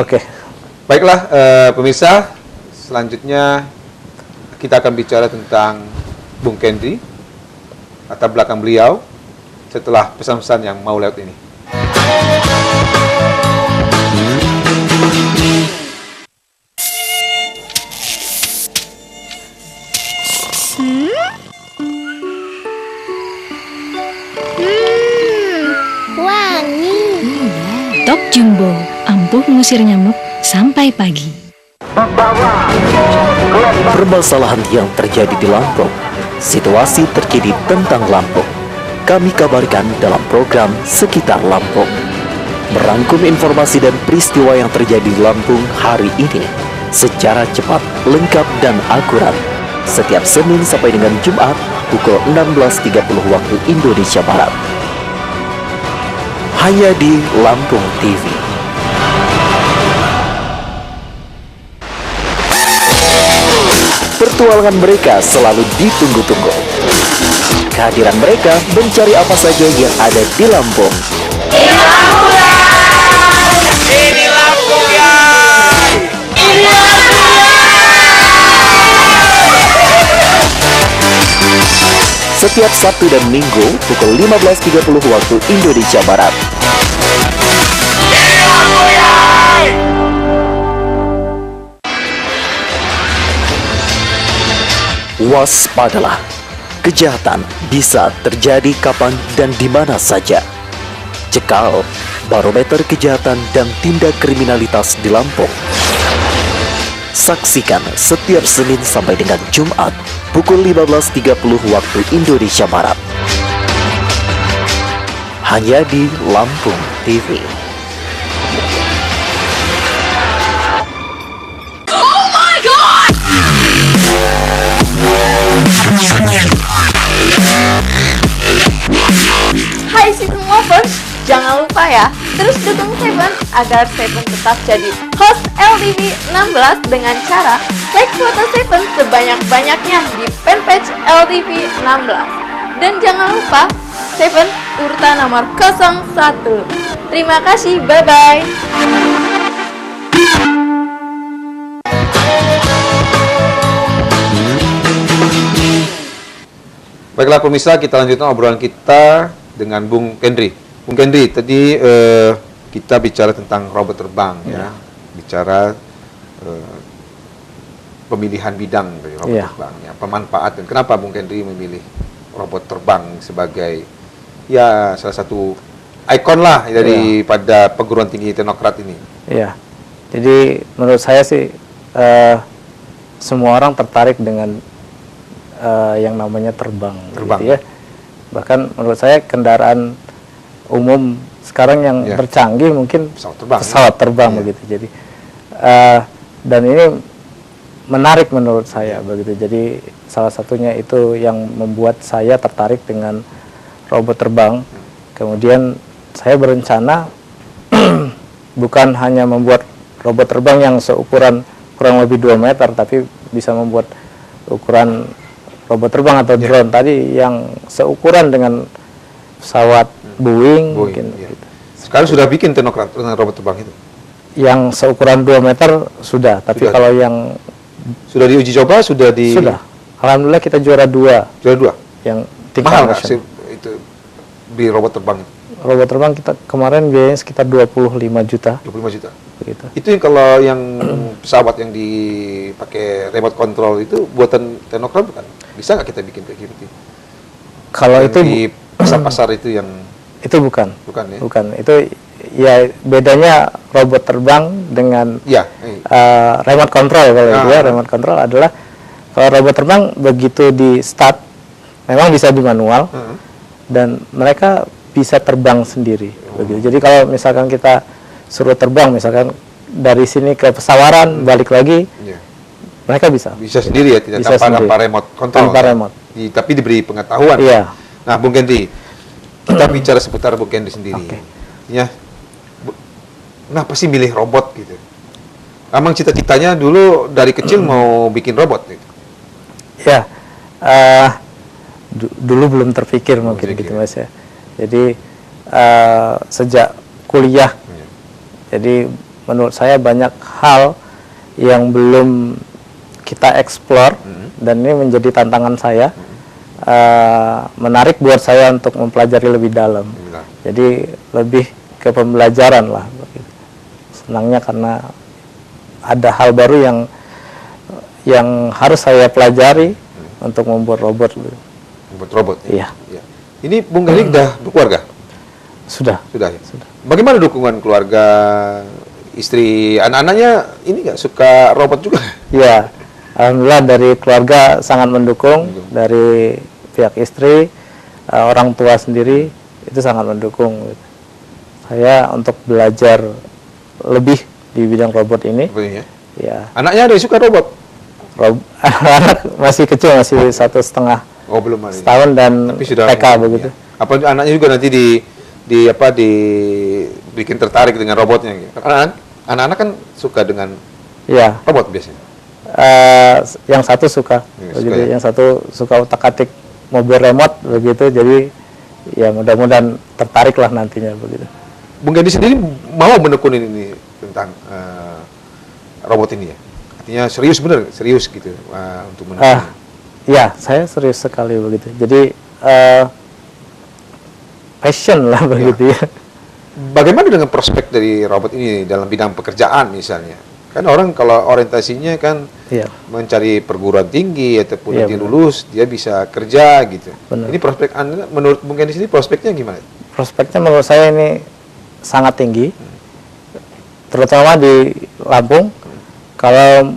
Baiklah, pemirsa, selanjutnya kita akan bicara tentang Bung Kendri, latar belakang beliau, setelah pesan-pesan yang mau lewat ini. Wangi. Top Jumbo, ampuh mengusir nyamuk sampai pagi. Permasalahan yang terjadi di Lampung, situasi terkini tentang Lampung, kami kabarkan dalam program Sekitar Lampung. Merangkum informasi dan peristiwa yang terjadi di Lampung hari ini secara cepat, lengkap, dan akurat. Setiap Senin sampai dengan Jumat pukul 16.30 waktu Indonesia Barat. Hanya di Lampung TV. Pertualangan mereka selalu ditunggu-tunggu. Kehadiran mereka mencari apa saja yang ada di Lampung. Ini Lampung ya! Ini Lampung ya! Ini Lampung ya! Setiap Sabtu dan Minggu pukul 15.30 waktu Indonesia Barat. Ini Lampung ya! Waspadalah, kejahatan bisa terjadi kapan dan di mana saja. Cekal barometer kejahatan dan tindak kriminalitas di Lampung. Saksikan setiap Senin sampai dengan Jumat pukul 15.30 waktu Indonesia Barat. Hanya di Lampung TV. Oh my God! Hai Seven Lovers, jangan lupa ya, terus dukung Seven agar Seven tetap jadi host LTV 16 dengan cara like foto Seven sebanyak-banyaknya di fanpage LTV 16. Dan jangan lupa Seven urutan nomor 01. Terima kasih, bye-bye. Baiklah pemirsa, kita lanjutkan obrolan kita dengan Bung Kendri. Bung Kendri, tadi kita bicara tentang robot terbang, ya, bicara pemilihan bidang dari robot terbang, ya, pemanfaatan. Kenapa Bung Kendri memilih robot terbang sebagai ya salah satu ikon lah daripada perguruan tinggi teknokrat ini? Iya, jadi menurut saya sih semua orang tertarik dengan yang namanya terbang. Gitu ya. Bahkan menurut saya kendaraan umum sekarang yang tercanggih mungkin pesawat terbang begitu. Jadi dan ini menarik menurut saya begitu. Jadi salah satunya itu yang membuat saya tertarik dengan robot terbang. Kemudian saya berencana bukan hanya membuat robot terbang yang seukuran kurang lebih 2 meter, tapi bisa membuat ukuran robot terbang atau drone tadi yang seukuran dengan pesawat Boeing mungkin. Sekarang sudah bikin teknokrat dengan robot terbang itu? Yang seukuran 2 meter sudah, tapi kalau yang sudah diuji coba, sudah. Alhamdulillah kita juara 2. Juara 2? Yang tingkat mahal nggak nasional. itu beli robot terbang? Robot terbang kita kemarin biayanya sekitar 25 juta. 25 juta. Begitu. Itu yang kalau yang pesawat yang dipakai remote control itu buatan teknokrat bukan? Bisa nggak kita bikin kayak gitu? Kalau yang itu di pasar-pasar itu yang itu bukan. Bukan ya? Bukan. Itu ya bedanya robot terbang dengan remote control kalau itu ya. Remote control adalah kalau robot terbang begitu di start memang bisa di manual dan mereka bisa terbang sendiri. Begitu. Jadi kalau misalkan kita suruh terbang, misalkan dari sini ke Pesawaran balik lagi, mereka bisa. Bisa sendiri ya, tidak bisa tanpa remote control. Tanpa remote. Tapi diberi pengetahuan. Iya. Nah, Bung Kendi, kita bicara seputar Bung Kendi sendiri. Ya, kenapa sih milih robot gitu? Emang cita-citanya dulu dari kecil mau bikin robot gitu? Ya, dulu belum terpikir mungkin gitu Mas ya. Jadi sejak kuliah, jadi menurut saya banyak hal yang belum kita explore dan ini menjadi tantangan saya, menarik buat saya untuk mempelajari lebih dalam. Jadi lebih ke pembelajaran lah. Senangnya karena ada hal baru yang harus saya pelajari untuk membuat robot. Membuat robot? Iya. Ini Bung Kendi sudah berkeluarga? Sudah. Sudah ya? Sudah. Bagaimana dukungan keluarga, istri, anak-anaknya ini nggak suka robot juga? Iya. Alhamdulillah dari keluarga sangat mendukung, dari pihak istri, orang tua sendiri itu sangat mendukung saya untuk belajar lebih di bidang robot ini. Ya. Anaknya ada yang suka robot? Anak masih kecil, masih 1,5 belum ada. Setahun dan TK begitu. Apa anaknya juga nanti bikin tertarik dengan robotnya gitu. Anak-anak kan suka dengan robot biasanya. Yang satu suka, begitu. Yang satu suka utak-atik mobil remote begitu. Jadi ya mudah-mudahan tertarik lah nantinya begitu. Bung Kendi sendiri mau menekuni ini tentang robot ini ya? Artinya serius gitu untuk menekuni. Ya, saya serius sekali begitu. Jadi passion lah begitu ya. Bagaimana dengan prospek dari robot ini dalam bidang pekerjaan misalnya? Kan orang kalau orientasinya kan mencari perguruan tinggi ataupun nanti lulus dia bisa kerja gitu. Benar. Ini prospek Anda menurut Bung Kendi sini prospeknya gimana? Prospeknya menurut saya ini sangat tinggi, terutama di Lampung. Kalau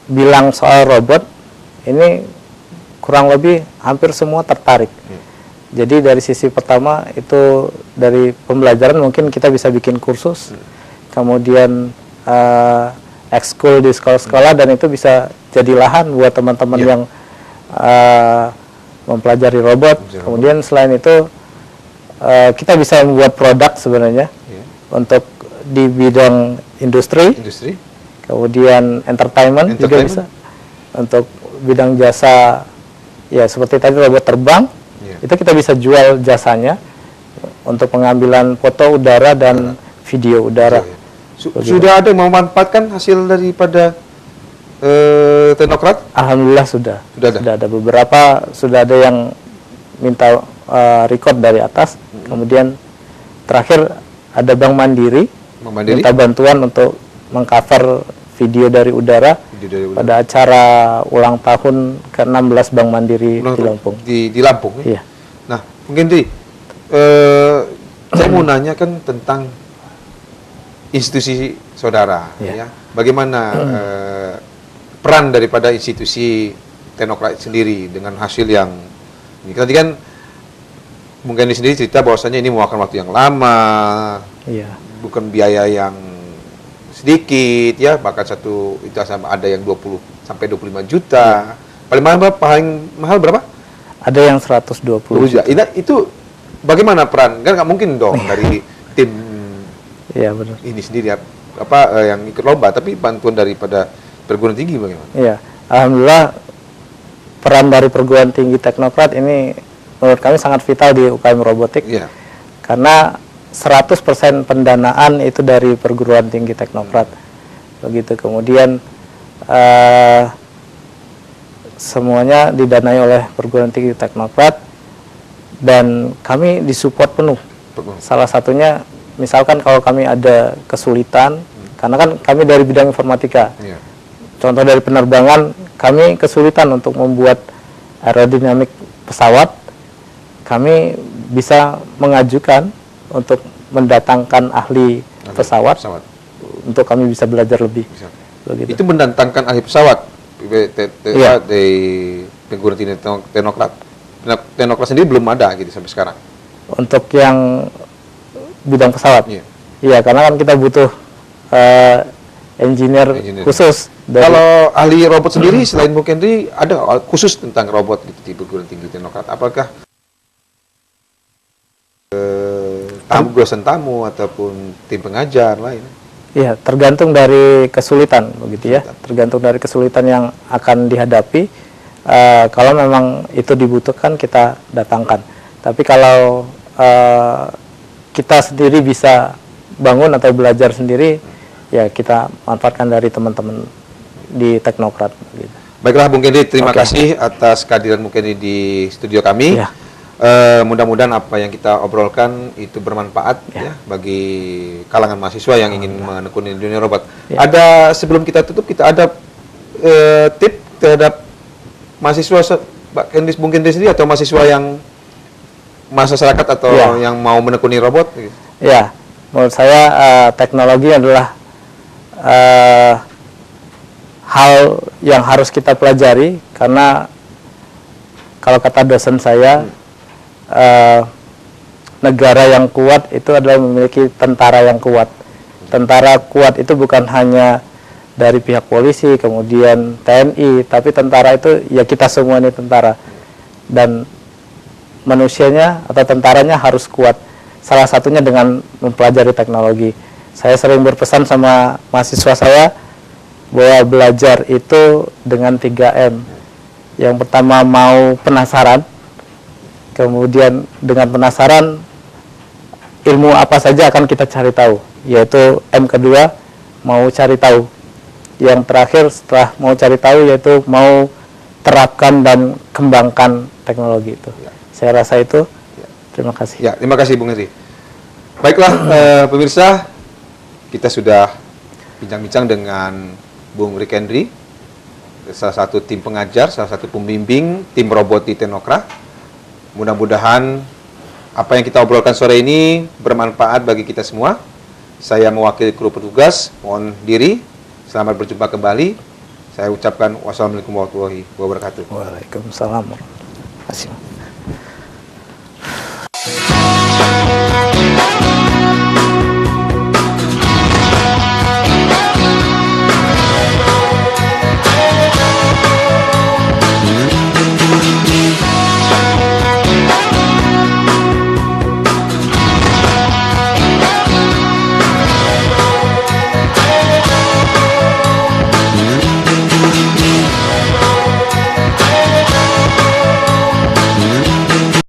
bilang soal robot ini kurang lebih hampir semua tertarik. Jadi dari sisi pertama itu dari pembelajaran mungkin kita bisa bikin kursus, kemudian ekskul di sekolah-sekolah dan itu bisa jadi lahan buat teman-teman yang mempelajari robot. Kemudian selain itu kita bisa membuat produk sebenarnya untuk di bidang industri. Kemudian entertainment juga bisa untuk bidang jasa ya seperti tadi robot terbang itu kita bisa jual jasanya untuk pengambilan foto udara dan video udara. Sudah ada yang memanfaatkan hasil daripada teknokrat? Alhamdulillah sudah ada beberapa, sudah ada yang minta record dari atas. Kemudian terakhir ada Bank Mandiri minta bantuan untuk mengcover video dari udara pada acara ulang tahun ke-16 Bank Mandiri di Lampung. Di Lampung ya? Iya. Nah, mungkin saya mau nanya kan tentang institusi saudara, ya. Bagaimana peran daripada institusi teknokrat sendiri dengan hasil yang ini? Tadi kan mungkin sendiri cerita bahwasanya ini memakan waktu yang lama, bukan biaya yang sedikit ya, bahkan satu itu ada yang 20 sampai 25 juta. Paling mahal berapa? Ada yang 120 juta. Itu bagaimana peran? Kan nggak mungkin dong dari tim Iya benar. ini sendiri yang ikut lomba, tapi bantuan daripada perguruan tinggi bagaimana? Iya, alhamdulillah peran dari perguruan tinggi Teknokrat ini menurut kami sangat vital di UKM robotik. Iya. Karena 100% pendanaan itu dari perguruan tinggi Teknokrat. Begitu. Kemudian semuanya didanai oleh perguruan tinggi Teknokrat dan kami disupport penuh. Salah satunya misalkan kalau kami ada kesulitan, karena kan kami dari bidang informatika. Iya. Contoh dari penerbangan, kami kesulitan untuk membuat aerodinamik pesawat. Kami bisa mengajukan untuk mendatangkan ahli pesawat untuk kami bisa belajar lebih. Begitu. Itu mendatangkan ahli pesawat di perguruan tinggi Teknokrat. Teknokrat sendiri belum ada gitu sampai sekarang. Untuk yang bidang pesawat, iya karena kan kita butuh engineer khusus. Kalau ahli robot sendiri selain Bung Henry ada khusus tentang robot gitu di perguruan tinggi Teknokrat. Apakah dosen tamu ataupun tim pengajar lain? Iya, tergantung dari kesulitan begitu ya. Tergantung dari kesulitan yang akan dihadapi. Kalau memang itu dibutuhkan kita datangkan. Tapi kalau kita sendiri bisa bangun atau belajar sendiri, ya kita manfaatkan dari teman-teman di Teknokrat. Gitu. Baiklah Bung Henry, terima kasih atas kehadiran Bung Henry di studio kami. Ya. Mudah-mudahan apa yang kita obrolkan itu bermanfaat ya bagi kalangan mahasiswa yang ingin menekuni dunia robot. Ya. Ada sebelum kita tutup, kita ada tip terhadap mahasiswa Bung Henry sendiri atau mahasiswa yang masyarakat atau yang mau menekuni robot? Ya, menurut saya teknologi adalah hal yang harus kita pelajari karena kalau kata dosen saya negara yang kuat itu adalah memiliki tentara yang kuat. Tentara kuat itu bukan hanya dari pihak polisi, kemudian TNI, tapi tentara itu ya kita semua ini tentara. Dan manusianya atau tentaranya harus kuat. Salah satunya dengan mempelajari teknologi. Saya sering berpesan sama mahasiswa saya bahwa belajar itu dengan 3M. Yang pertama mau penasaran, kemudian dengan penasaran ilmu apa saja akan kita cari tahu, yaitu M kedua mau cari tahu. Yang terakhir setelah mau cari tahu yaitu mau terapkan dan kembangkan teknologi itu. Saya rasa itu. Terima kasih. Ya, terima kasih Bung Henry. Baiklah pemirsa, kita sudah bincang-bincang dengan Bung Rick Henry, salah satu tim pengajar, salah satu pembimbing tim robot di Teknokrat. Mudah-mudahan apa yang kita obrolkan sore ini bermanfaat bagi kita semua. Saya mewakili kru petugas, mohon diri. Selamat berjumpa kembali. Saya ucapkan wassalamualaikum warahmatullahi wabarakatuh. Waalaikumsalam warahmatullahi wabarakatuh.